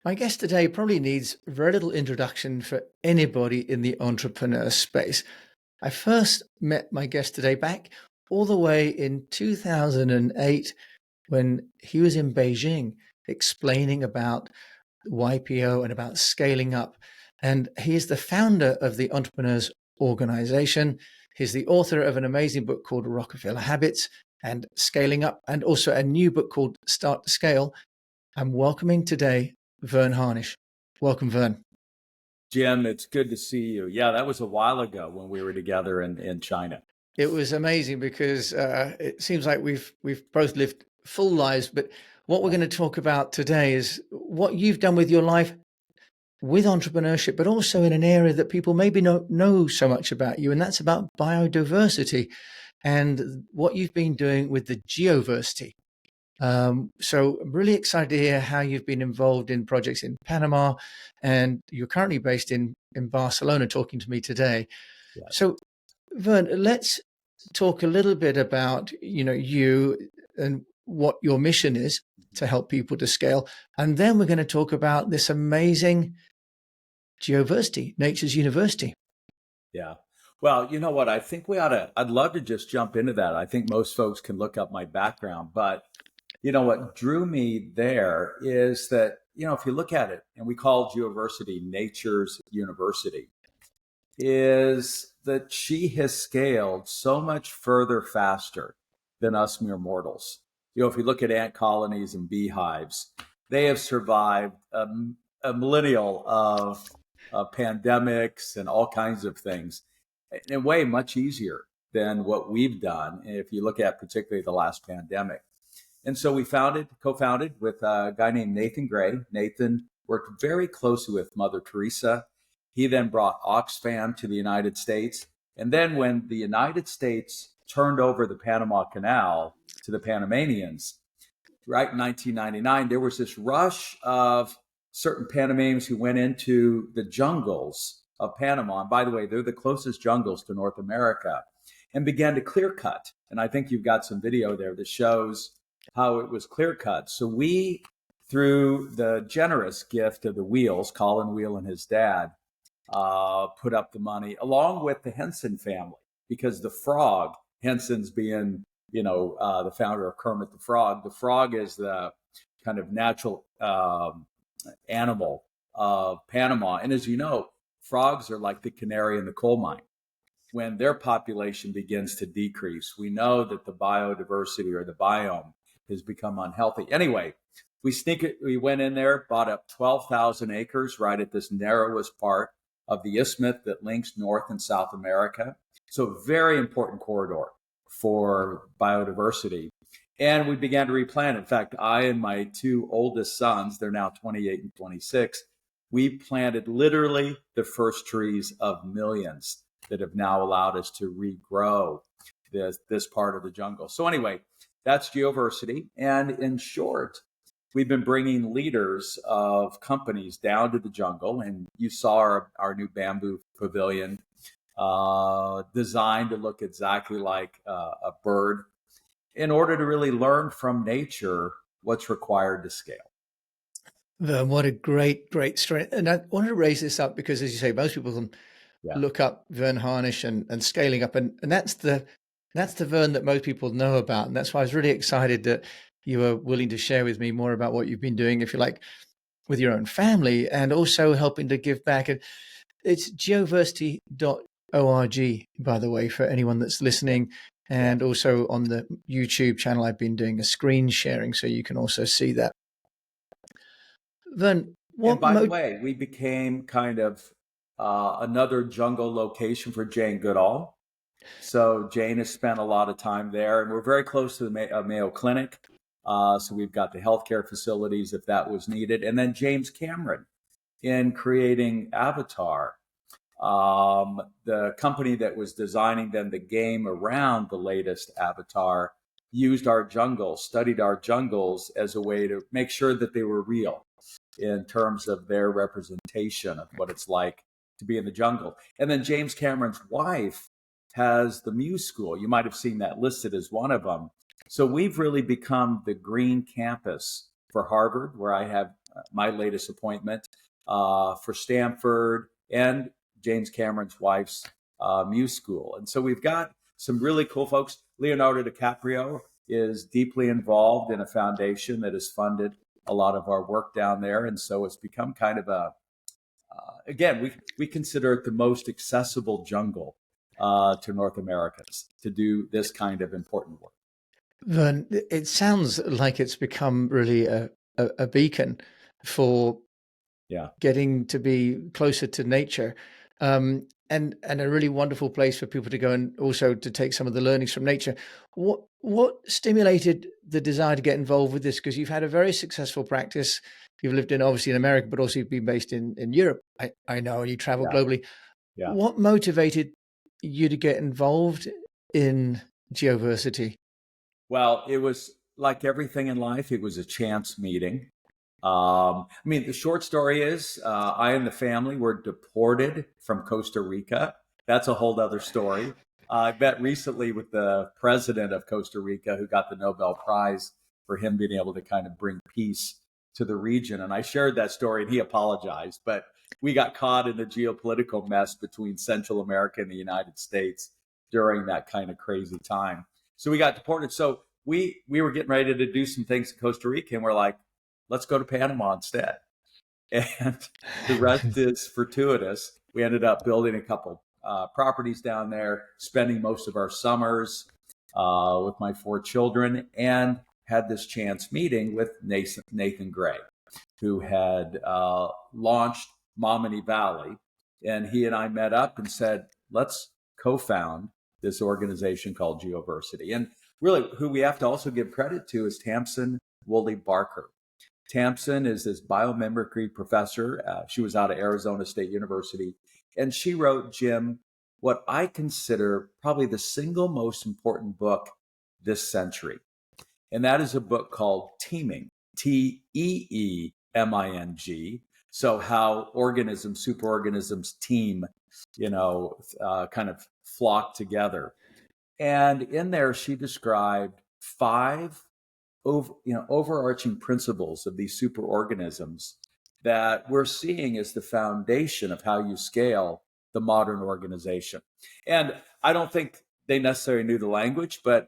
My guest today probably needs very little introduction for anybody in the entrepreneur space. I first met my guest today back all the way in 2008 when he was in Beijing explaining about YPO and about scaling up. And he is the founder of the Entrepreneurs Organization. He's the author of an amazing book called Rockefeller Habits and Scaling Up, and also a new book called Start to Scale. I'm welcoming today Verne Harnish. Welcome, Verne. Jim, it's good to see you. Yeah, that was a while ago when we were together in China. It was amazing because it seems like we've both lived full lives. But what we're going to talk about today is what you've done with your life with entrepreneurship, but also in an area that people maybe don't know so much about you, and that's about biodiversity and what you've been doing with the Geoversity. So I'm really excited to hear how you've been involved in projects in Panama, and you're currently based in Barcelona talking to me today. Yes. So Vern, let's talk a little bit about, you and what your mission is to help people to scale. And then we're going to talk about this amazing Geoversity, Nature's University. Yeah. Well, you know what? I think I'd love to just jump into that. I think most folks can look up my background, but what drew me there is that, if you look at it, and we call Geoversity Nature's University, is that she has scaled so much further faster than us mere mortals. If you look at ant colonies and beehives, they have survived a millennial of pandemics and all kinds of things in a way much easier than what we've done. If you look at particularly the last pandemic. And so we co-founded with a guy named Nathan Gray. Nathan worked very closely with Mother Teresa. He then brought Oxfam to the United States. And then when the United States turned over the Panama Canal to the Panamanians, right in 1999, there was this rush of certain Panamanians who went into the jungles of Panama. And by the way, they're the closest jungles to North America, and began to clear cut. And I think you've got some video there that shows how it was clear cut. So we, through the generous gift of the Wheels, Colin Wheel and his dad, put up the money along with the Henson family, because the frog, Henson's being, the founder of Kermit the Frog. The frog is the kind of natural animal of Panama. And as you know, frogs are like the canary in the coal mine. When their population begins to decrease, we know that the biodiversity or the biome has become unhealthy. Anyway, we went in there, bought up 12,000 acres right at this narrowest part of the isthmus that links North and South America. So very important corridor for biodiversity. And we began to replant. In fact, I and my two oldest sons, they're now 28 and 26, we planted literally the first trees of millions that have now allowed us to regrow this part of the jungle. So anyway, that's Geoversity. And in short, we've been bringing leaders of companies down to the jungle. And you saw our new bamboo pavilion designed to look exactly like a bird, in order to really learn from nature what's required to scale. What a great story. And I wanted to raise this up because, as you say, most people can look up Verne Harnish and scaling up. And that's the Verne that most people know about. And that's why I was really excited that you were willing to share with me more about what you've been doing, if you like, with your own family, and also helping to give back. And it's geoversity.org, by the way, for anyone that's listening. And also on the YouTube channel, I've been doing a screen sharing, so you can also see that. Verne, and by the way, we became kind of another jungle location for Jane Goodall. So Jane has spent a lot of time there, and we're very close to the Mayo Clinic. So we've got the healthcare facilities if that was needed. And then James Cameron in creating Avatar. The company that was designing then the game around the latest Avatar used our jungles, studied our jungles as a way to make sure that they were real in terms of their representation of what it's like to be in the jungle. And then James Cameron's wife has the Muse School. You might have seen that listed as one of them. So we've really become the green campus for Harvard, where I have my latest appointment, for Stanford, and James Cameron's wife's Muse School. And so we've got some really cool folks. Leonardo DiCaprio is deeply involved in a foundation that has funded a lot of our work down there. And so it's become kind of again, we consider it the most accessible jungle to North Americans to do this kind of important work. Vern, it sounds like it's become really a beacon for Yeah. getting to be closer to nature, and a really wonderful place for people to go and also to take some of the learnings from nature. What stimulated the desire to get involved with this? Because you've had a very successful practice. You've lived in obviously in America, but also you've been based in Europe. I know, and you travel Yeah. globally. Yeah. What motivated you to get involved in Geoversity? Well, it was like everything in life, it was a chance meeting. I mean, the short story is I and the family were deported from Costa Rica. That's a whole other story. I met recently with the president of Costa Rica, who got the Nobel Prize for him being able to kind of bring peace to the region. And I shared that story and he apologized. But we got caught in a geopolitical mess between Central America and the United States during that kind of crazy time. So we got deported. So we were getting ready to do some things in Costa Rica, and we're like, let's go to Panama instead. And the rest is fortuitous. We ended up building a couple properties down there, spending most of our summers with my 4 children, and had this chance meeting with Nathan Gray, who had launched Mominy Valley. And he and I met up and said, let's co-found this organization called Geoversity. And really, who we have to also give credit to is Tamsin Woolley Barker. Tamsin is this biomimicry professor. She was out of Arizona State University. And she wrote, Jim, what I consider probably the single most important book this century. And that is a book called Teeming, Teeming. So how organisms, superorganisms team, kind of flock together. And in there, she described 5 overarching principles of these superorganisms that we're seeing as the foundation of how you scale the modern organization. And I don't think they necessarily knew the language, but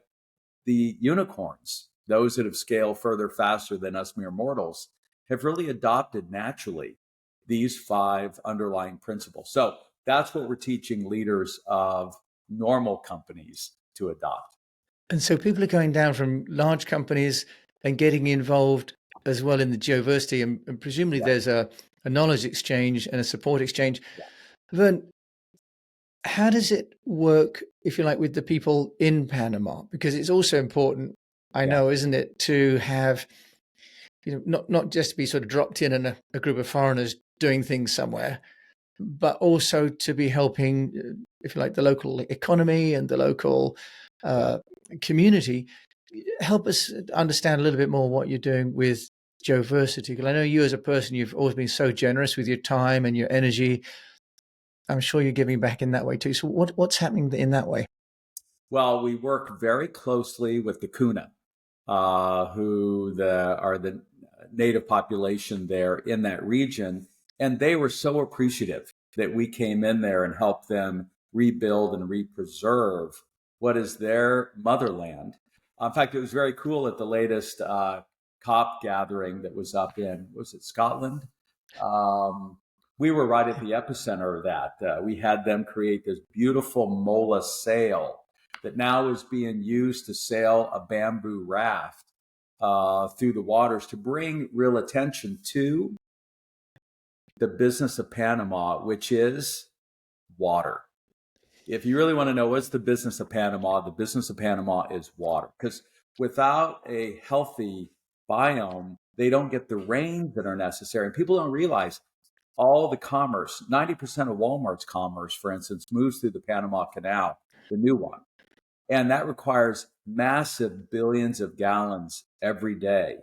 the unicorns, those that have scaled further faster than us mere mortals, have really adopted naturally these 5 underlying principles. So that's what we're teaching leaders of normal companies to adopt. And so people are going down from large companies and getting involved as well in the Geoversity, and presumably there's a knowledge exchange and a support exchange. Yeah. Vern, how does it work, if you like, with the people in Panama? Because it's also important, I know, isn't it, to have, not just to be sort of dropped in a group of foreigners doing things somewhere, but also to be helping, if you like, the local economy and the local community. Help us understand a little bit more what you're doing with Geoversity, because I know you as a person, you've always been so generous with your time and your energy. I'm sure you're giving back in that way too. So what's happening in that way? Well, we work very closely with the Kuna, who are the native population there in that region. And they were so appreciative that we came in there and helped them rebuild and represerve what is their motherland. In fact, it was very cool at the latest COP gathering that was up in, was it Scotland? We were right at the epicenter of that. We had them create this beautiful mola sail that now is being used to sail a bamboo raft through the waters to bring real attention to the business of Panama, which is water. If you really want to know what's the business of Panama, the business of Panama is water. Because without a healthy biome, they don't get the rains that are necessary. And people don't realize all the commerce, 90% of Walmart's commerce, for instance, moves through the Panama Canal, the new one. And that requires massive billions of gallons every day.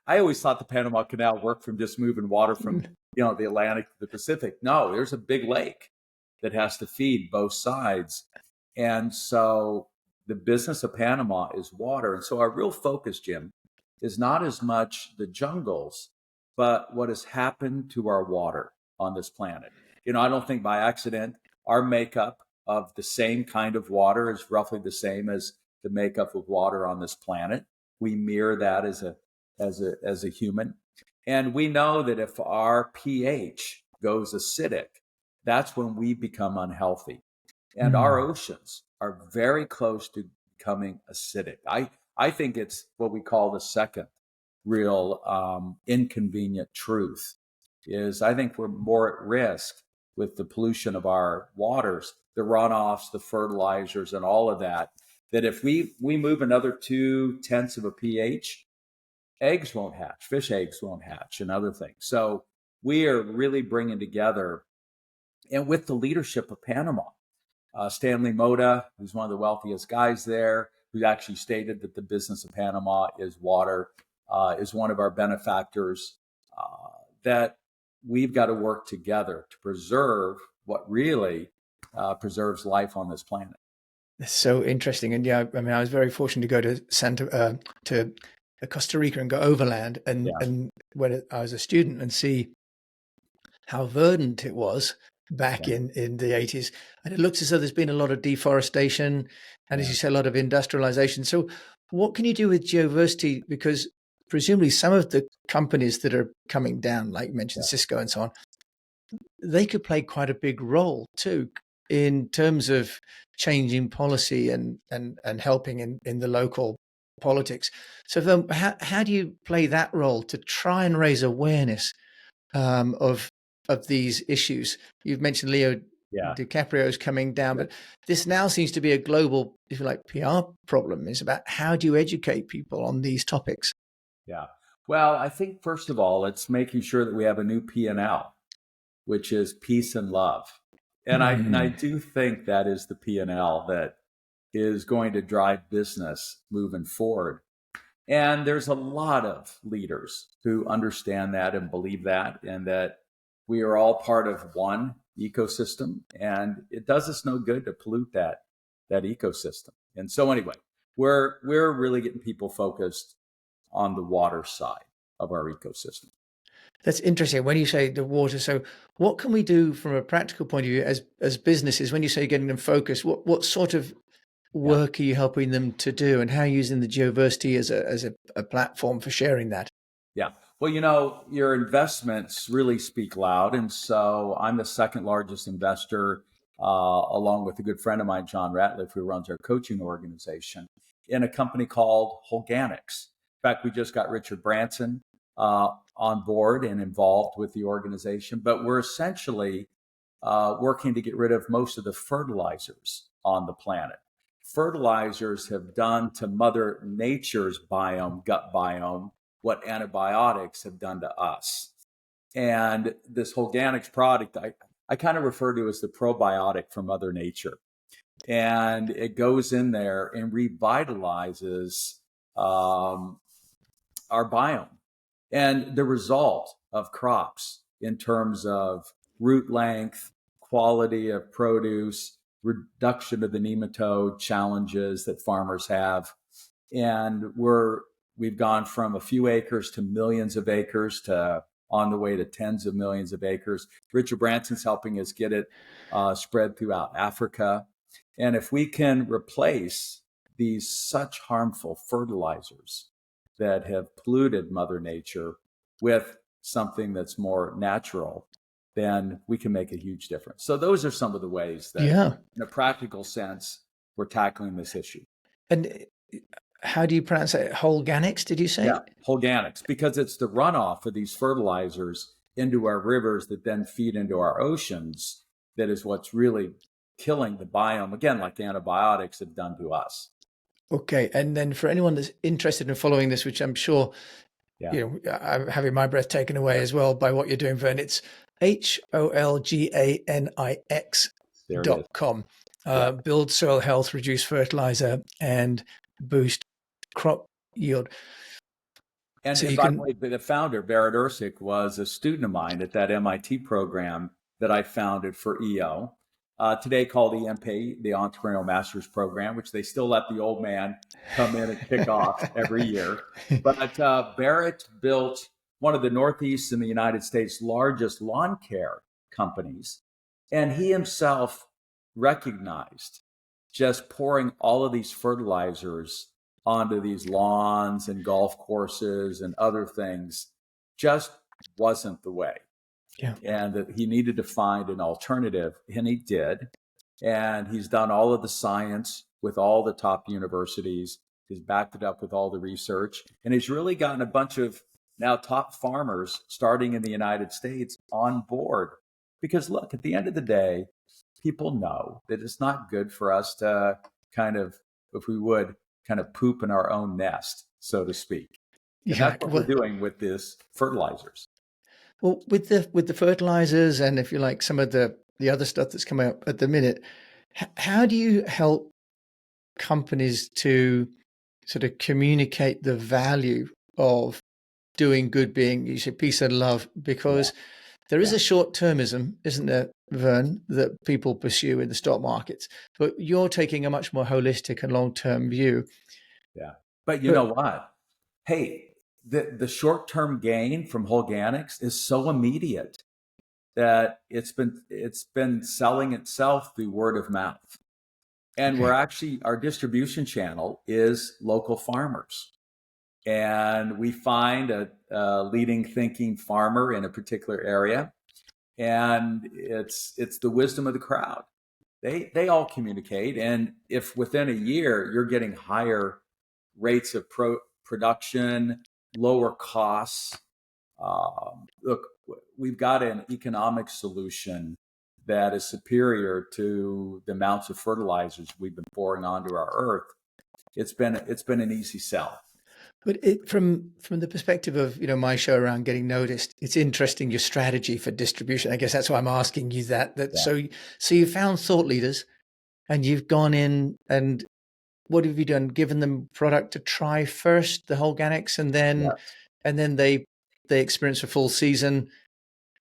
I always thought the Panama Canal worked from just moving water from the Atlantic to the Pacific. No, there's a big lake that has to feed both sides. And so the business of Panama is water. And so our real focus, Jim, is not as much the jungles, but what has happened to our water on this planet. I don't think by accident our makeup of the same kind of water is roughly the same as the makeup of water on this planet. We mirror that as a human. And we know that if our pH goes acidic, that's when we become unhealthy. And our Mm. oceans are very close to becoming acidic. I think it's what we call the second real inconvenient truth is I think we're more at risk with the pollution of our waters, the runoffs, the fertilizers, and all of that, that if we move another 0.2 of a pH, eggs won't hatch, fish eggs won't hatch, and other things. So we are really bringing together, and with the leadership of Panama, Stanley Mota, who's one of the wealthiest guys there, who actually stated that the business of Panama is water, is one of our benefactors, that we've got to work together to preserve what really preserves life on this planet. It's so interesting. And yeah, I mean, I was very fortunate to go to Costa Rica and go overland, Yeah, and when I was a student, and see how verdant it was back yeah, in the 80s. And it looks as though there's been a lot of deforestation and, as yeah, you say, a lot of industrialization. So what can you do with Geoversity? Because presumably some of the companies that are coming down, like you mentioned, yeah, Cisco and so on, they could play quite a big role too in terms of changing policy and helping in the local politics. So then how do you play that role to try and raise awareness of these issues? You've mentioned Leo yeah, DiCaprio's coming down, yeah, but this now seems to be a global, if you like, PR problem. Is about how do you educate people on these topics? yeah. Well, I think first of all, it's making sure that we have a new P&L, which is peace and love. And I Mm. do think that is the P&L that is going to drive business moving forward. And there's a lot of leaders who understand that and believe that, and that we are all part of one ecosystem, and it does us no good to pollute that ecosystem. And so anyway, we're really getting people focused on the water side of our ecosystem. That's interesting when you say the water. So, what can we do from a practical point of view as businesses? When you say getting them focused, what sort of Yeah. work are you helping them to do, and how are you using the Geoversity as a platform for sharing that? Yeah. Well, your investments really speak loud. And so I'm the second largest investor, along with a good friend of mine, John Ratliff, who runs our coaching organization, in a company called Holganix. In fact, we just got Richard Branson on board and involved with the organization. But we're essentially working to get rid of most of the fertilizers on the planet. Fertilizers have done to Mother Nature's gut biome, what antibiotics have done to us. And this Holganix product, I kind of refer to as the probiotic from Mother Nature. And it goes in there and revitalizes our biome. And the result of crops in terms of root length, quality of produce, reduction of the nematode challenges that farmers have. And we've gone from a few acres to millions of acres to on the way to tens of millions of acres. Richard Branson's helping us get it spread throughout Africa. And if we can replace these such harmful fertilizers that have polluted Mother Nature with something that's more natural, then we can make a huge difference. So those are some of the ways that, Yeah, in a practical sense, we're tackling this issue. and how do you pronounce it? Holganix? Did you Yeah, say? Holganix, because it's the runoff of these fertilizers into our rivers that then feed into our oceans that is what's really killing the biome, again, like the antibiotics have done to us. Okay, and then for anyone that's interested in following this, which I'm sure Yeah, I'm having my breath taken away as well by what you're doing, Vern. It's Holganix there it is. dot com. Yeah. Build soil health, reduce fertilizer, and boost crop yield. So And you by the can, way, the founder, Barrett Ursick, was a student of mine at that MIT program that I founded for EO. today called EMP, the Entrepreneurial Masters Program, which they still let the old man come in and kick off every year. But Barrett built one of the Northeast in the United States' largest lawn care companies. And he himself recognized just pouring all of these fertilizers onto these lawns and golf courses and other things just wasn't the way. Yeah. And that he needed to find an alternative, and he did. And he's done all of the science with all the top universities. He's backed it up with all the research, and he's really gotten a bunch of now top farmers starting in the United States on board. Because look, at the end of the day, people know that it's not good for us to kind of, if we would, kind of poop in our own nest, so to speak. And Yeah. that's what we're doing with this fertilizers. Well, with the fertilizers and, if you like, some of the other stuff that's coming up at the minute, how do you help companies to sort of communicate the value of doing good, being, you say, peace and love? Because there is a short-termism, isn't there, Verne, that people pursue in the stock markets, but you're taking a much more holistic and long-term view. Yeah. But you know what? Hey, the short-term gain from Holganix is so immediate that it's been selling itself through word of mouth. And we're actually, our distribution channel is local farmers. And we find a leading thinking farmer in a particular area, and it's the wisdom of the crowd. They all communicate, and if within a year you're getting higher rates of production, lower costs, look, we've got an economic solution that is superior to the amounts of fertilizers we've been pouring onto our earth. It's been an easy sell. But from the perspective of, my show around getting noticed, it's interesting, your strategy for distribution. I guess that's why I'm asking you that. So you found thought leaders, and you've gone in, and what have you done? Given them product to try first, the Holganix, and then they experience a full season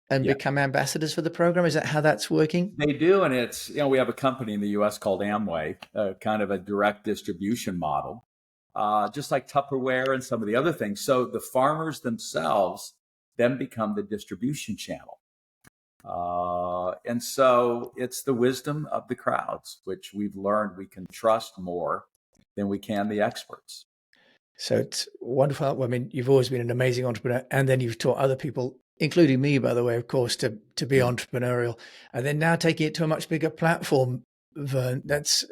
and become ambassadors for the program. Is that how that's working? They do, and it's, we have a company in the U.S. called Amway, kind of a direct distribution model. Just like Tupperware and some of the other things. So the farmers themselves then become the distribution channel. And so it's the wisdom of the crowds, which we've learned we can trust more than we can the experts. So it's wonderful. I mean, you've always been an amazing entrepreneur, and then you've taught other people, including me, by the way, of course, to be entrepreneurial, and then now taking it to a much bigger platform, Verne. That's,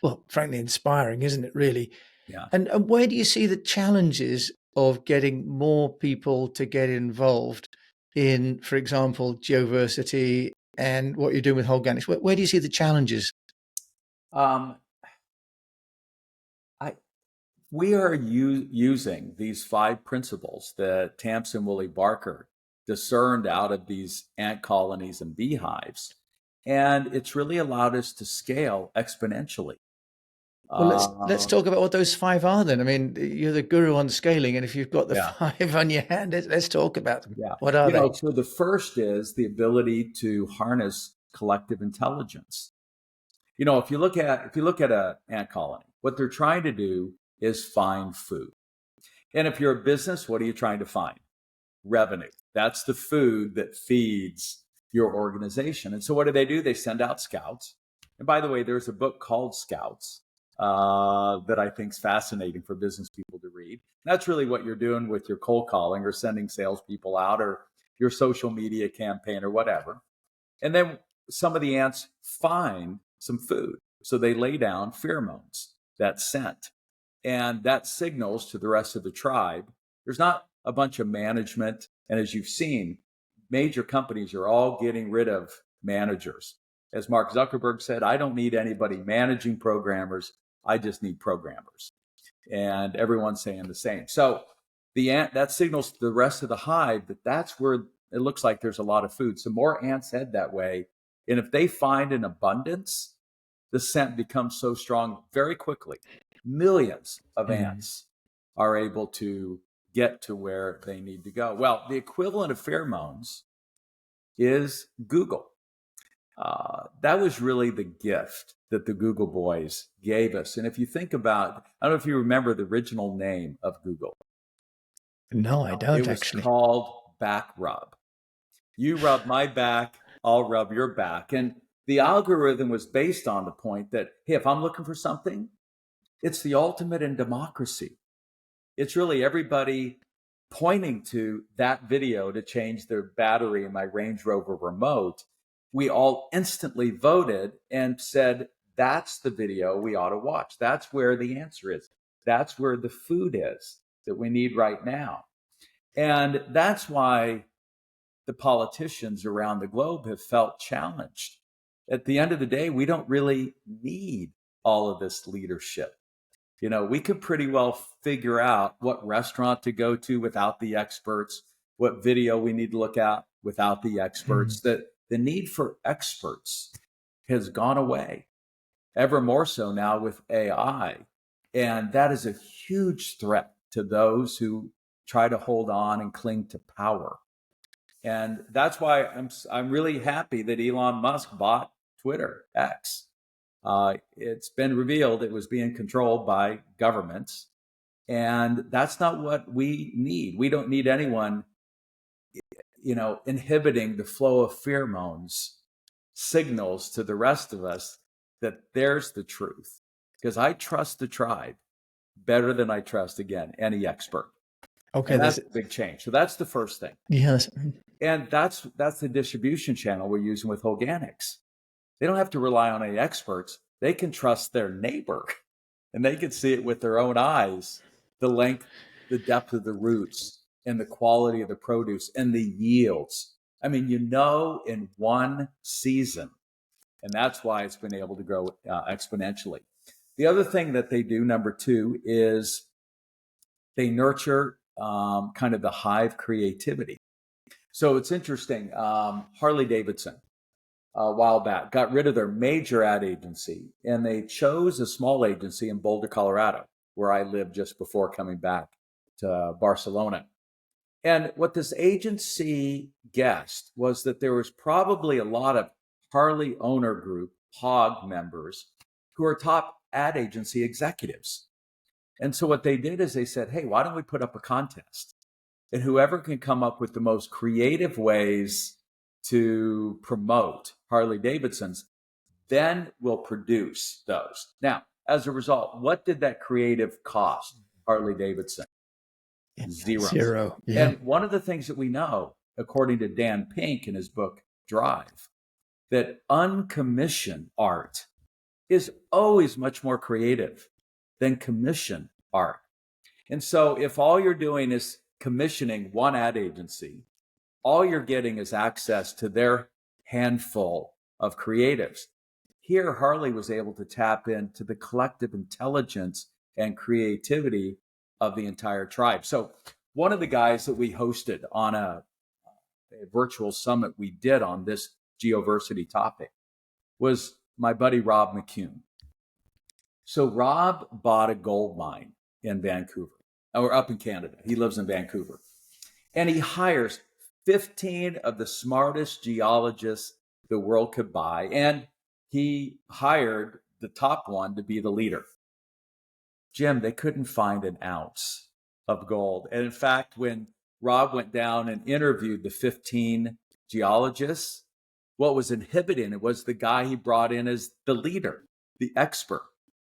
well, frankly, inspiring, isn't it, really? Yeah. And where do you see the challenges of getting more people to get involved in, for example, Geoversity and what you're doing with Holganix? Where do you see the challenges? We are using these 5 principles that Tamsin Woolley Barker discerned out of these ant colonies and beehives. And it's really allowed us to scale exponentially. Well, let's talk about what those 5 are then. I mean, you're the guru on scaling, and if you've got the 5 on your hand, let's talk about them. Yeah. What are they? So the first is the ability to harness collective intelligence. If you look at an ant colony, what they're trying to do is find food. And if you're a business, what are you trying to find? Revenue. That's the food that feeds your organization. And so what do? They send out scouts. And by the way, there's a book called Scouts that I think is fascinating for business people to read. And that's really what you're doing with your cold calling or sending salespeople out or your social media campaign or whatever. And then some of the ants find some food. So they lay down pheromones, that scent. And that signals to the rest of the tribe. There's not a bunch of management. And as you've seen, major companies are all getting rid of managers. As Mark Zuckerberg said, I don't need anybody managing programmers. I just need programmers. And everyone's saying the same. So that signals to the rest of the hive that's where it looks like there's a lot of food. So more ants head that way. And if they find an abundance, the scent becomes so strong very quickly. Millions of ants are able to get to where they need to go. Well, the equivalent of pheromones is Google. That was really the gift that the Google boys gave us. And if you think about, I don't know if you remember the original name of Google. No, I It don't was actually. called Back Rub. You rub my back, I'll rub your back. And the algorithm was based on the point that, hey, if I'm looking for something, it's the ultimate in democracy. It's really everybody pointing to that video to change their battery in my Range Rover remote. We all instantly voted and said, that's the video we ought to watch. That's where the answer is. That's where the food is that we need right now. And that's why the politicians around the globe have felt challenged. At the end of the day, we don't really need all of this leadership. You know, we could pretty well figure out what restaurant to go to without the experts, what video we need to look at without the experts. That the need for experts has gone away, ever more so now with AI. And that is a huge threat to those who try to hold on and cling to power. And that's why I'm really happy that Elon Musk bought Twitter, X. It's been revealed it was being controlled by governments, and that's not what we need. We don't need anyone, inhibiting the flow of pheromones signals to the rest of us that there's the truth. Because I trust the tribe better than I trust, again, any expert. Okay, and that's a big change. So that's the first thing. Yes. And that's the distribution channel we're using with Holganix. They don't have to rely on any experts. They can trust their neighbor, and they can see it with their own eyes, the length, the depth of the roots, and the quality of the produce and the yields. I mean, in one season, and that's why it's been able to grow exponentially. The other thing that they do, number two, is they nurture kind of the hive creativity. So it's interesting. Harley Davidson, a while back, got rid of their major ad agency, and they chose a small agency in Boulder, Colorado, where I lived just before coming back to Barcelona. And what this agency guessed was that there was probably a lot of Harley owner group, HOG members, who are top ad agency executives. And so what they did is they said, hey, why don't we put up a contest? And whoever can come up with the most creative ways to promote Harley Davidsons, then will produce those. Now, as a result, what did that creative cost Harley Davidson? Zero. Yeah. And one of the things that we know, according to Dan Pink in his book Drive, that uncommissioned art is always much more creative than commissioned art. And so if all you're doing is commissioning one ad agency, all you're getting is access to their handful of creatives. Here, Harley was able to tap into the collective intelligence and creativity of the entire tribe. So one of the guys that we hosted on a virtual summit we did on this Geoversity topic was my buddy Rob McCune. So Rob bought a gold mine in Vancouver, or up in Canada. He lives in Vancouver. And he hires 15 of the smartest geologists the world could buy. And he hired the top one to be the leader. Jim, they couldn't find an ounce of gold. And in fact, when Rob went down and interviewed the 15 geologists, what was inhibiting it was the guy he brought in as the leader, the expert,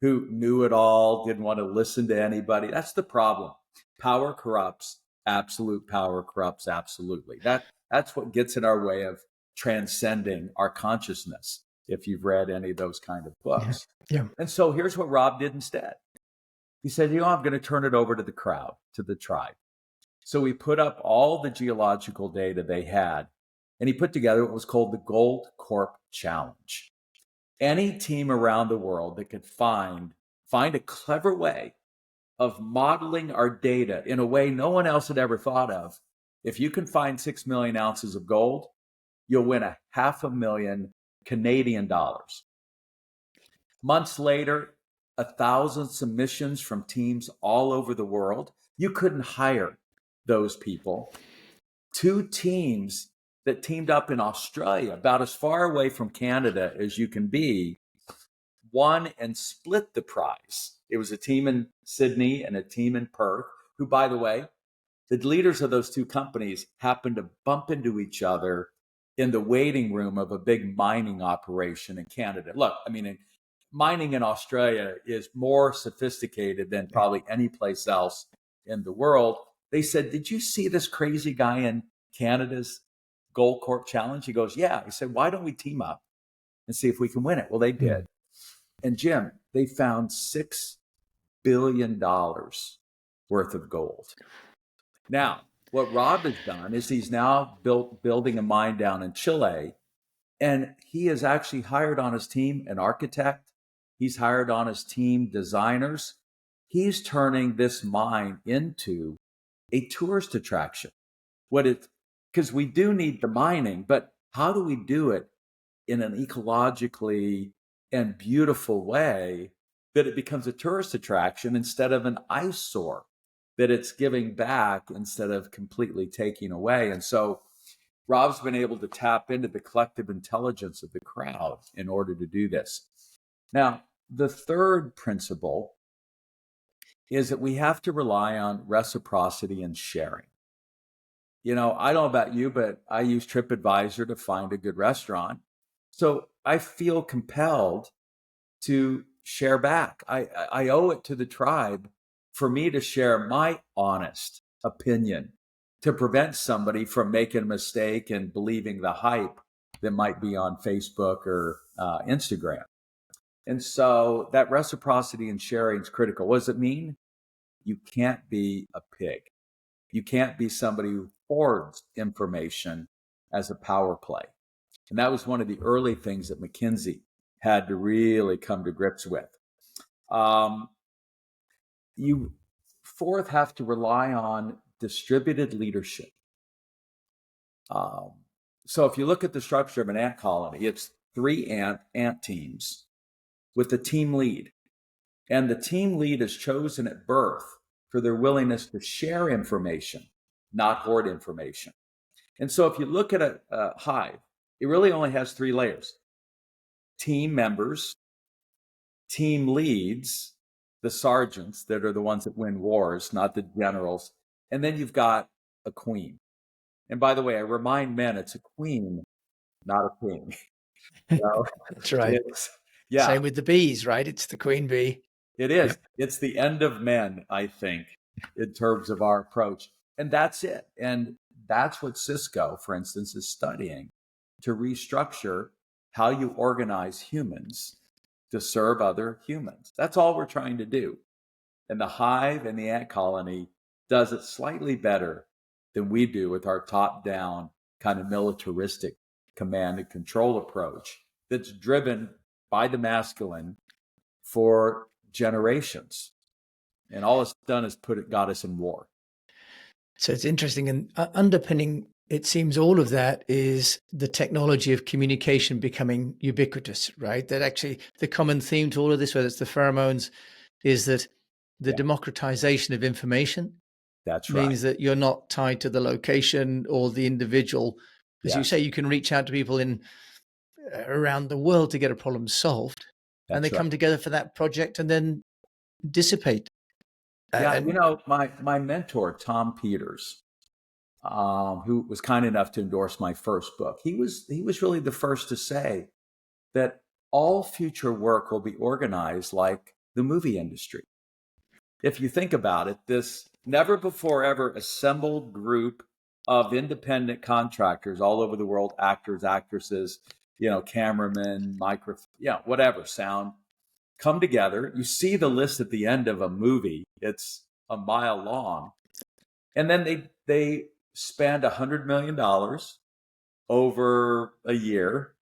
who knew it all, didn't want to listen to anybody. That's the problem. Power corrupts. Absolute power corrupts absolutely. That's what gets in our way of transcending our consciousness, if you've read any of those kind of books. Yeah. And so here's what Rob did instead. He said, I'm going to turn it over to the crowd, to the tribe. So he put up all the geological data they had, and he put together what was called the Gold Corp Challenge. Any team around the world that could find a clever way of modeling our data in a way no one else had ever thought of. If you can find 6 million ounces of gold, you'll win $500,000 Canadian dollars. Months later, 1,000 submissions from teams all over the world. You couldn't hire those people. 2 teams that teamed up in Australia, about as far away from Canada as you can be, won and split the prize. It was a team in Sydney and a team in Perth, who, by the way, the leaders of those two companies happened to bump into each other in the waiting room of a big mining operation in Canada. Look, I mean, mining in Australia is more sophisticated than probably any place else in the world. They said, "Did you see this crazy guy in Canada's Gold Corp Challenge?" He goes, "Yeah." He said, "Why don't we team up and see if we can win it?" Well, they did. And Jim, they found $6 billion worth of gold. Now, what Rob has done is he's now building a mine down in Chile, and he has actually hired on his team an architect. He's hired on his team designers. He's turning this mine into a tourist attraction. Because we do need the mining, but how do we do it in an ecologically and beautiful way that it becomes a tourist attraction instead of an eyesore, that it's giving back instead of completely taking away? And so Rob's been able to tap into the collective intelligence of the crowd in order to do this. Now, the third principle is that we have to rely on reciprocity and sharing. I don't know about you, but I use TripAdvisor to find a good restaurant. So I feel compelled to share back. I owe it to the tribe for me to share my honest opinion to prevent somebody from making a mistake and believing the hype that might be on Facebook or Instagram. And so that reciprocity and sharing is critical. What does it mean? You can't be a pig. You can't be somebody who hoards information as a power play. And that was one of the early things that McKinsey had to really come to grips with. You fourth have to rely on distributed leadership. So if you look at the structure of an ant colony, it's 3 ant teams with a team lead. And the team lead is chosen at birth for their willingness to share information, not hoard information. And so if you look at a hive, it really only has 3 layers: team members, team leads, the sergeants that are the ones that win wars, not the generals, and then you've got a queen. And by the way, I remind men it's a queen, not a king. That's right. Yeah, Same with the bees, right? It's the queen bee. it is. Yeah. It's the end of men, I think, in terms of our approach. And that's it. And that's what Cisco, for instance, is studying, to restructure how you organize humans to serve other humans. That's all we're trying to do. And the hive and the ant colony does it slightly better than we do with our top-down kind of militaristic command and control approach that's driven by the masculine for generations. And all it's done is got us in war. So it's interesting. And underpinning, it seems, all of that is the technology of communication becoming ubiquitous, right? That actually the common theme to all of this, whether it's the pheromones, is that the democratization of information means that you're not tied to the location or the individual. As you say, you can reach out to people in around the world to get a problem solved. And they come together for that project and then dissipate. Yeah, my mentor, Tom Peters, who was kind enough to endorse my first book, he was really the first to say that all future work will be organized like the movie industry. If you think about it, this never before ever assembled group of independent contractors all over the world, actors, actresses, cameramen, whatever, sound, come together. You see the list at the end of a movie. It's a mile long. And then they spend $100 million over a year.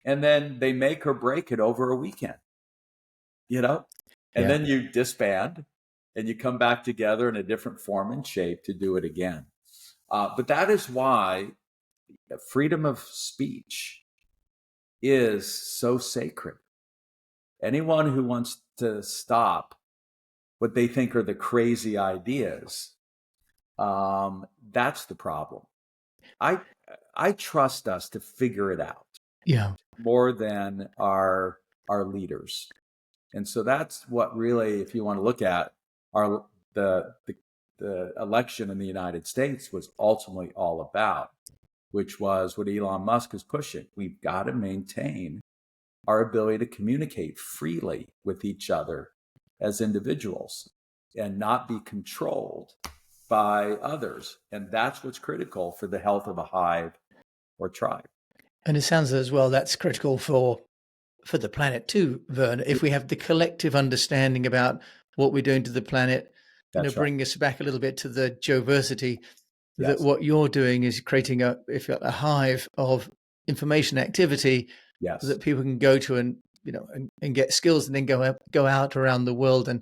And then they make or break it over a weekend, and then you disband and you come back together in a different form and shape to do it again. But that is why freedom of speech is so sacred. Anyone who wants to stop what they think are the crazy ideas, that's the problem. I I trust us to figure it out Yeah. more than our leaders. And so that's what really, if you want to look at our the election in the United States was ultimately all about, which was what Elon Musk is pushing. We've got to maintain our ability to communicate freely with each other as individuals and not be controlled by others. And that's what's critical for the health of a hive or tribe. And it sounds as well that's critical for the planet too, Vern. If we have the collective understanding about what we're doing to the planet, That's right. bring us back a little bit to the Geoversity, that Yes. what you're doing is creating a hive of information activity Yes. that people can go to and and get skills and then go out around the world and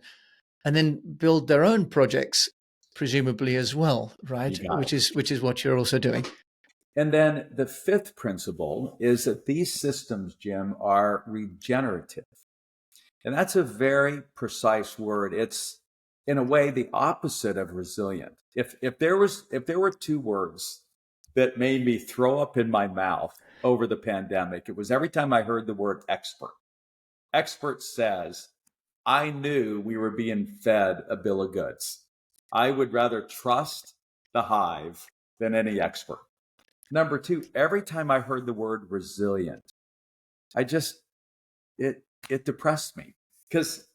then build their own projects presumably as well, You right? got it. Which is what you're also doing. And then the fifth principle is that these systems, Jim, are regenerative. And that's a very precise word. It's in a way the opposite of resilient. If there were two words that made me throw up in my mouth over the pandemic, it was every time I heard the word expert. Expert says, I knew we were being fed a bill of goods. I would rather trust the hive than any expert. Number two, every time I heard the word resilient, I just it depressed me because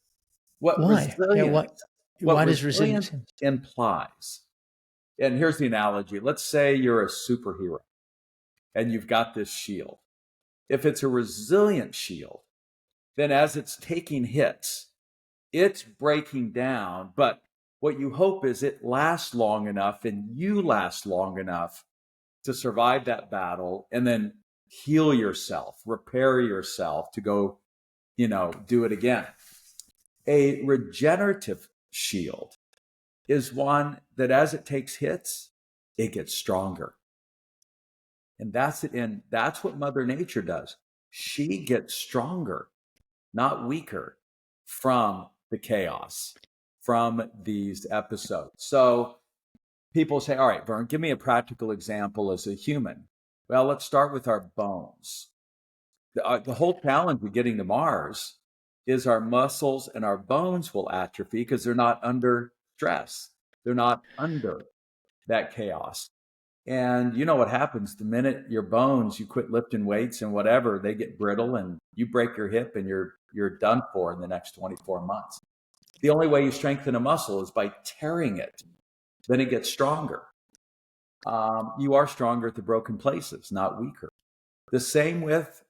what Why? Yeah, resilience what why does resilience? resilience implies, and here's the analogy. Let's say you're a superhero and you've got this shield. If it's a resilient shield, then as it's taking hits, it's breaking down, but what you hope is it lasts long enough and you last long enough to survive that battle and then heal yourself, repair yourself to go, do it again. A regenerative shield is one that as it takes hits, it gets stronger. And that's it. And that's what Mother Nature does. She gets stronger, not weaker, from the chaos, from these episodes. So people say, all right, Vern, give me a practical example as a human. Well, let's start with our bones. The whole challenge with getting to Mars is our muscles and our bones will atrophy because they're not under stress. They're not under that chaos. And you know what happens the minute your bones, you quit lifting weights and whatever, they get brittle and you break your hip and you're done for in the next 24 months. The only way you strengthen a muscle is by tearing it. Then it gets stronger. You are stronger at the broken places, not weaker. The same with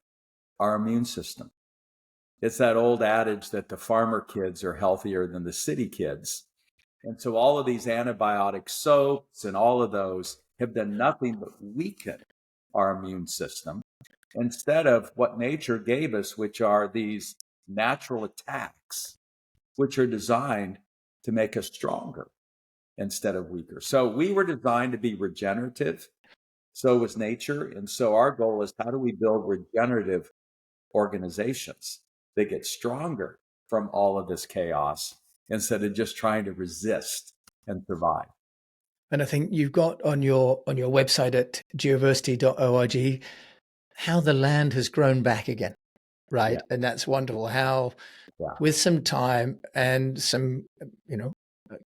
our immune system. It's that old adage that the farmer kids are healthier than the city kids. And so all of these antibiotic soaps and all of those have done nothing but weaken our immune system instead of what nature gave us, which are these natural attacks, which are designed to make us stronger instead of weaker. So we were designed to be regenerative. So was nature. And so our goal is how do we build regenerative organizations that get stronger from all of this chaos instead of just trying to resist and survive. And I think you've got on your website at geoversity.org how the land has grown back again, Yeah, right? And that's wonderful. How yeah, with some time and some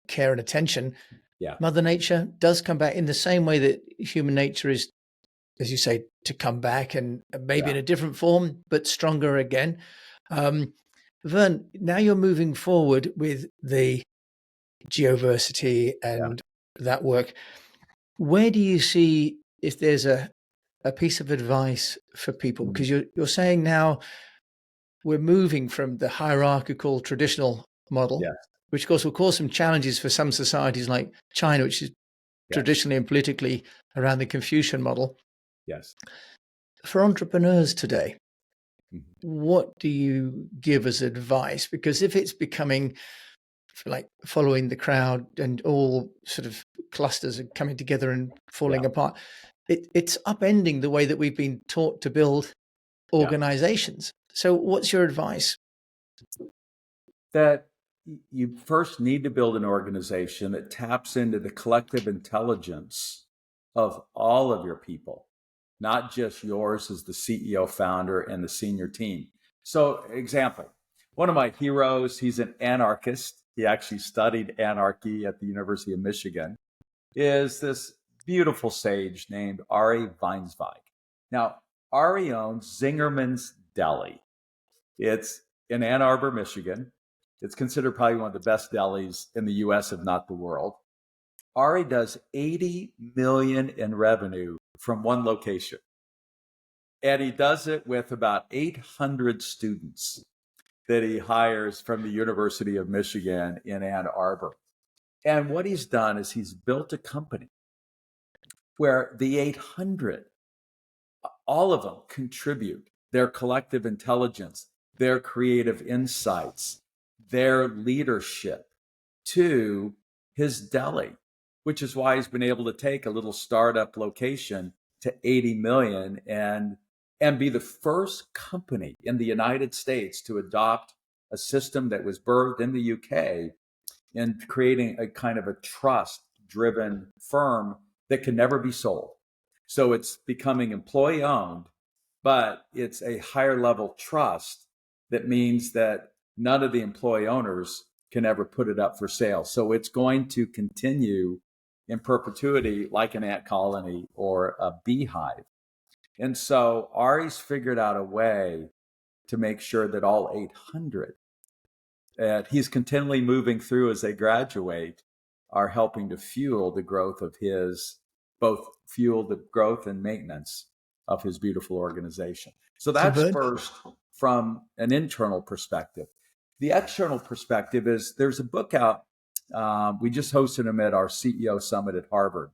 care and attention, yeah, Mother Nature does come back in the same way that human nature is, as you say, to come back and maybe yeah, in a different form, but stronger again. Um, Vern, now you're moving forward with the Geoversity yeah. and that work. Where do you see if there's a piece of advice for people? Mhm. Because you're saying now we're moving from the hierarchical traditional model, Yes, which of course will cause some challenges for some societies like China, which is yes, traditionally and politically around the Confucian model. yes. For entrepreneurs today, Mhm. what do you give as advice? Because if it's becoming like following the crowd and all sort of clusters are coming together and Yeah, falling apart, it's upending the way that we've been taught to build yeah. organizations. So what's your advice? That you first need to build an organization that taps into the collective intelligence of all of your people. not just yours as the CEO, founder, and the senior team. So, example, one of my heroes, he's an anarchist. He actually studied anarchy at the University of Michigan, is this beautiful sage named Ari Weinsweig. Now, Ari owns Zingerman's Deli. It's in Ann Arbor, Michigan. It's considered probably one of the best delis in the US, if not the world. Ari does 80 million in revenue from one location. And he does it with about 800 students that he hires from the University of Michigan in Ann Arbor. And what he's done is he's built a company where the 800, all of them contribute their collective intelligence, their creative insights, their leadership to his deli, which is why he's been able to take a little startup location to 80 million and be the first company in the United States to adopt a system that was birthed in the UK in creating a kind of a trust-driven firm that can never be sold. So it's becoming employee owned, but it's a higher level trust that means that none of the employee owners can ever put it up for sale. So it's going to continue in perpetuity like an ant colony or a beehive. And so Ari's figured out a way to make sure that all 800 that he's continually moving through as they graduate are helping to fuel the growth of both fuel the growth and maintenance of his beautiful organization. So that's first from an internal perspective. The external perspective is there's a book out. We just hosted him at our CEO summit at Harvard.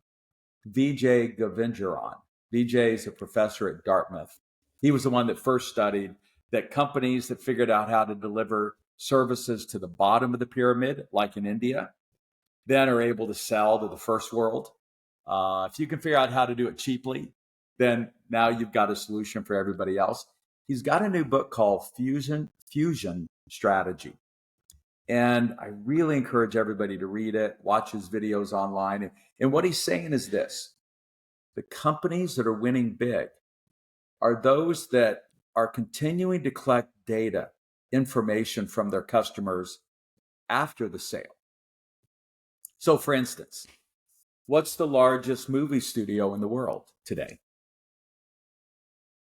Vijay Govindran. Vijay is a professor at Dartmouth. He was the one that first studied that companies that figured out how to deliver services to the bottom of the pyramid, like in India, then are able to sell to the first world. If you can figure out how to do it cheaply, then now you've got a solution for everybody else. He's got a new book called Fusion Strategy. And I really encourage everybody to read it, watch his videos online. And what he's saying is this: the companies that are winning big are those that are continuing to collect data, information from their customers after the sale. So, for instance, what's the largest movie studio in the world today?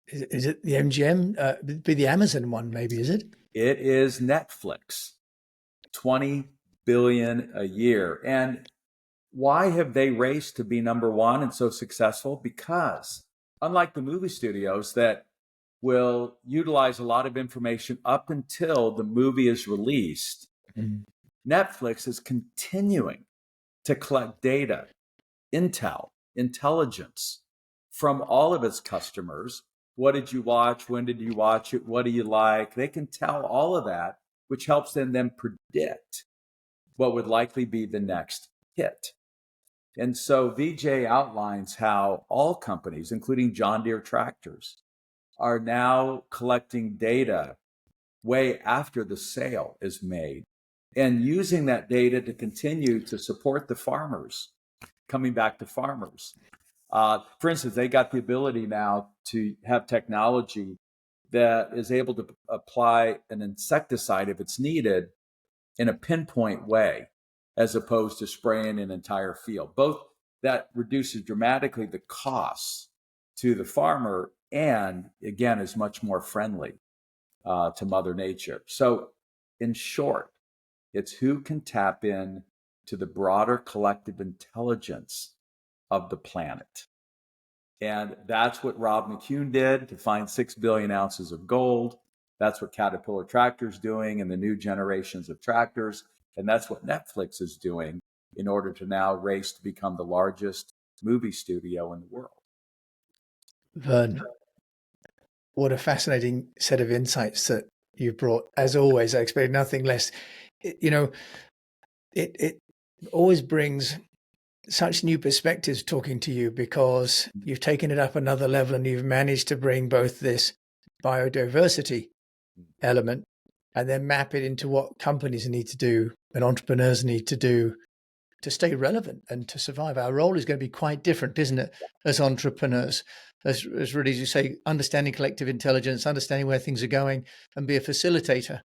Is it the MGM? Be the Amazon one, maybe, is it? It is Netflix, 20 billion a year. And why have they raced to be number one and so successful? Because unlike the movie studios that will utilize a lot of information up until the movie is released, Netflix is continuing to collect data, intelligence from all of its customers. What did you watch? When did you watch it? What do you like? They can tell all of that, which helps them then predict what would likely be the next hit. And so Vijay outlines how all companies, including John Deere tractors, are now collecting data way after the sale is made and using that data to continue to support the farmers, coming back to farmers. For instance, they got the ability now to have technology that is able to apply an insecticide if it's needed in a pinpoint way, as opposed to spraying an entire field. Both that reduces dramatically the costs to the farmer and, again, is much more friendly to Mother Nature. So, in short, it's who can tap in to the broader collective intelligence of the planet. And that's what Rob McCune did to find 6 billion ounces of gold. That's what Caterpillar Tractor's doing in the new generations of tractors. And that's what Netflix is doing in order to now race to become the largest movie studio in the world. Verne, what a fascinating set of insights that you've brought. As always, I expect nothing less. It always brings such new perspectives talking to you, because you've taken it up another level and you've managed to bring both this biodiversity element and then map it into what companies need to do and entrepreneurs need to do to stay relevant and to survive. Our role is going to be quite different, isn't it, as entrepreneurs? As really, as you say, understanding collective intelligence, understanding where things are going, and be a facilitator,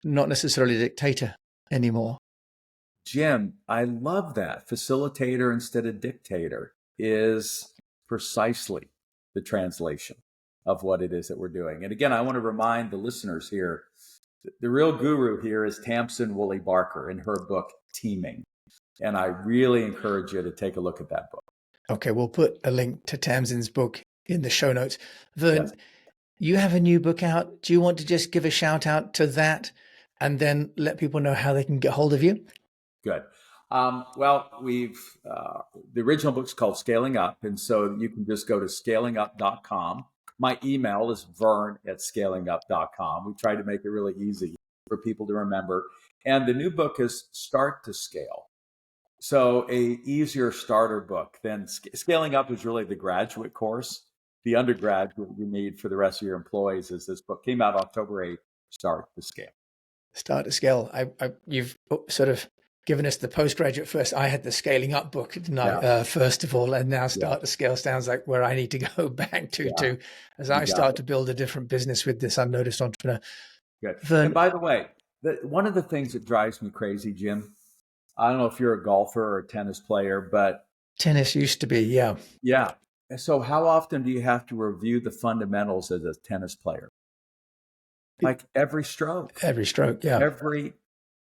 not necessarily a dictator anymore. Jim, I love that. Facilitator instead of dictator is precisely the translation of what it is that we're doing. And again, I want to remind the listeners here, the real guru here is Tamsin Woolley Barker in her book, Teaming. And I really encourage you to take a look at that book. Okay, we'll put a link to Tamsin's book in the show notes. Verne, Yes. you have a new book out. Do you want to just give a shout out to that and then let people know how they can get hold of you? Good. Well, the original book's called Scaling Up. And so you can just go to scalingup.com. My email is vern@scalingup.com. We tried to make it really easy for people to remember. And the new book is Start to Scale. So a easier starter book than Scaling Up is really the graduate course. The undergraduate you need for the rest of your employees is this book. Came out October 8th, Start to Scale. Start to Scale. You've sort of given us the postgraduate first. I had the Scaling Up book, didn't I, first of all, and now Start to Scale sounds like where I need to go back to as I start to build a different business with this unnoticed entrepreneur. Good. And by the way, one of the things that drives me crazy, Jim, I don't know if you're a golfer or a tennis player, but tennis used to be, yeah. Yeah. So how often do you have to review the fundamentals as a tennis player? Like every stroke. Every stroke, yeah.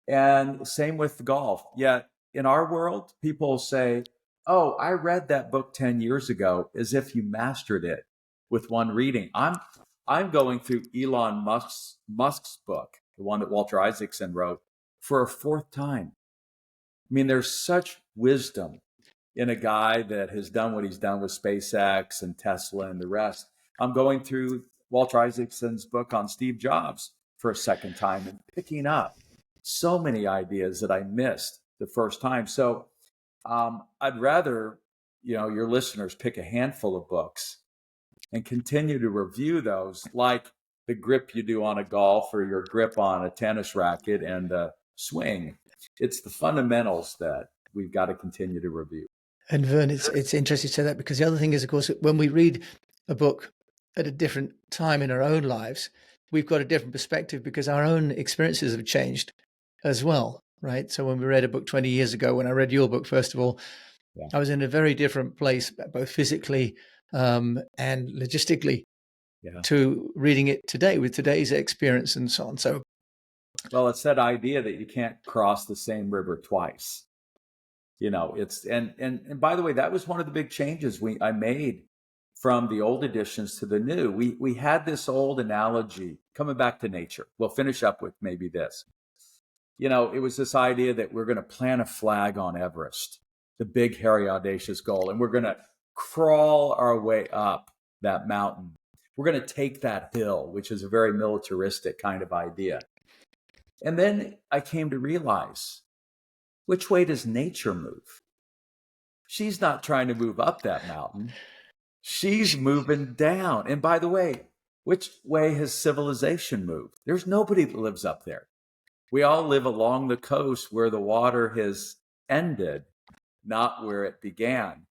And same with golf. Yet in our world, people say, oh, I read that book 10 years ago, as if you mastered it with one reading. I'm going through Elon Musk's book, the one that Walter Isaacson wrote, for a fourth time. I mean, there's such wisdom in a guy that has done what he's done with SpaceX and Tesla and the rest. I'm going through Walter Isaacson's book on Steve Jobs for a second time and picking up so many ideas that I missed the first time. So I'd rather, your listeners pick a handful of books and continue to review those, like the grip you do on a golf or your grip on a tennis racket and the swing. It's the fundamentals that we've got to continue to review. And Verne, it's interesting to say that, because the other thing is, of course, when we read a book at a different time in our own lives, we've got a different perspective because our own experiences have changed as well, right? So when we read a book 20 years ago, when I read your book, first of all, I was in a very different place, both physically and logistically, to reading it today with today's experience and so on. So, well, it's that idea that you can't cross the same river twice. It's and by the way, that was one of the big changes I made from the old editions to the new. We had this old analogy coming back to nature. We'll finish up with maybe this. It was this idea that we're going to plant a flag on Everest, the big, hairy, audacious goal, and we're going to crawl our way up that mountain. We're going to take that hill, which is a very militaristic kind of idea. And then I came to realize, which way does nature move? She's not trying to move up that mountain. She's moving down. And by the way, which way has civilization moved? There's nobody that lives up there. We all live along the coast where the water has ended, not where it began.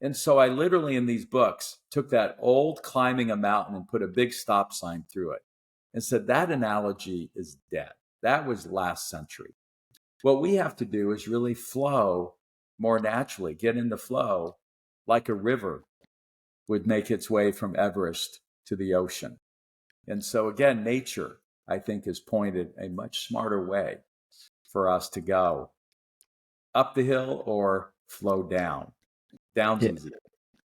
And so I literally, in these books, took that old climbing a mountain and put a big stop sign through it and said, that analogy is dead. That was last century. What we have to do is really flow more naturally, get in the flow like a river would make its way from Everest to the ocean. And so again, nature, I think, has pointed a much smarter way for us to go up the hill or flow down. Down's easy.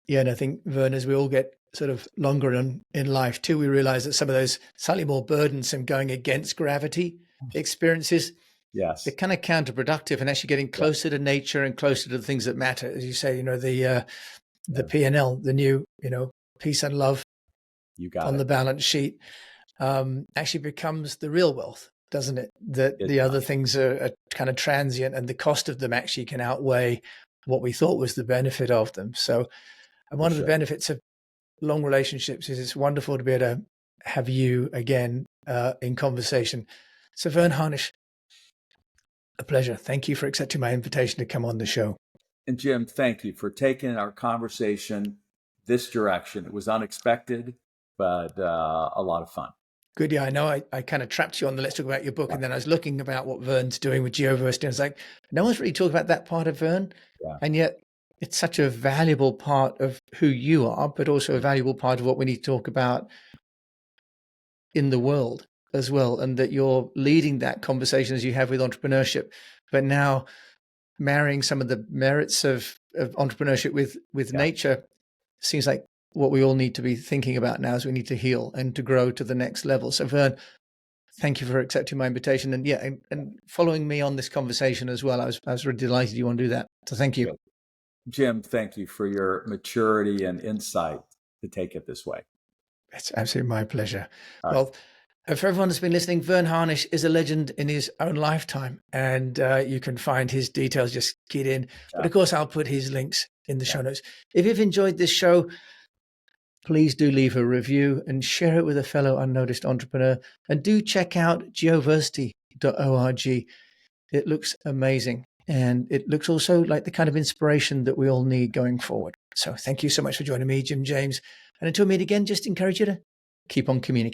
Yeah, and I think, Verne, as we all get sort of longer in life too, we realize that some of those slightly more burdensome going against gravity experiences, yes, they're kind of counterproductive, and actually getting closer to nature and closer to the things that matter. As you say, the P&L, the new, peace and love on the balance sheet, actually becomes the real wealth, doesn't it? That the other things are kind of transient, and the cost of them actually can outweigh what we thought was the benefit of them. So, and one of the benefits of long relationships is it's wonderful to be able to have you again in conversation. So Verne Harnish, A pleasure. Thank you for accepting my invitation to come on the show. And Jim, thank you for taking our conversation this direction. It was unexpected, but a lot of fun. Good. Yeah, I know I kind of trapped you on the let's talk about your book. Yeah. And then I was looking about what Verne's doing with Geoversity. And it's like, no one's really talking about that part of Verne. Yeah. And yet it's such a valuable part of who you are, but also a valuable part of what we need to talk about in the world as well. And that you're leading that conversation as you have with entrepreneurship, but now marrying some of the merits of entrepreneurship with Yeah. nature seems like what we all need to be thinking about now is we need to heal and to grow to the next level. So Verne, thank you for accepting my invitation and following me on this conversation as well. I was really delighted you want to do that. So thank you. Jim, thank you for your maturity and insight to take it this way. It's absolutely my pleasure. All well, for everyone that's been listening, Verne Harnish is a legend in his own lifetime, and you can find his details. Just get in. But of course, I'll put his links in the show notes. If you've enjoyed this show, please do leave a review and share it with a fellow unnoticed entrepreneur. And do check out geoversity.org. It looks amazing. And it looks also like the kind of inspiration that we all need going forward. So thank you so much for joining me, Jim James. And until we meet again, just encourage you to keep on communicating.